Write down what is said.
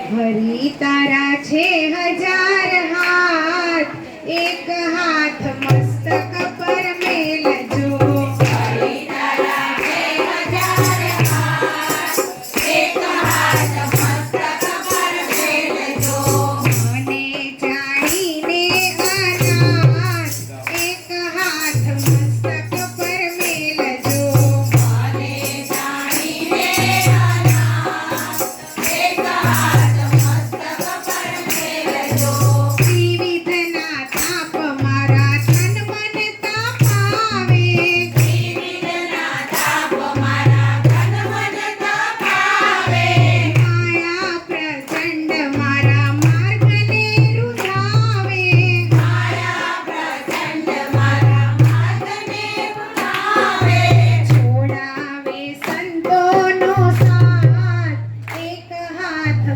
હરી તારા છે હજાર હાથ, એક હાથ મસ્તક પર મેલજો. હરી તારા છે હજાર હાથ, એક હાથ મસ્તક પર મેલજો. મને જાણીને અનાથ, એક હાથ મસ્તક પર મેલજો. મને જાણીને અનાથ, એક હાથ મસ્તક પર મેલજો. ત્રિવિધના તાપ મારા તન મન તાપાવે. ત્રિવિધના તાપ મારા તન મન તાપાવે. માયા પ્રચંડ મારા માર્ગને રૂંધાવે. માયા પ્રચંડ મારા માર્ગને રૂંધાવે. છોડાવે સંતોનો સાથ, એક હાથ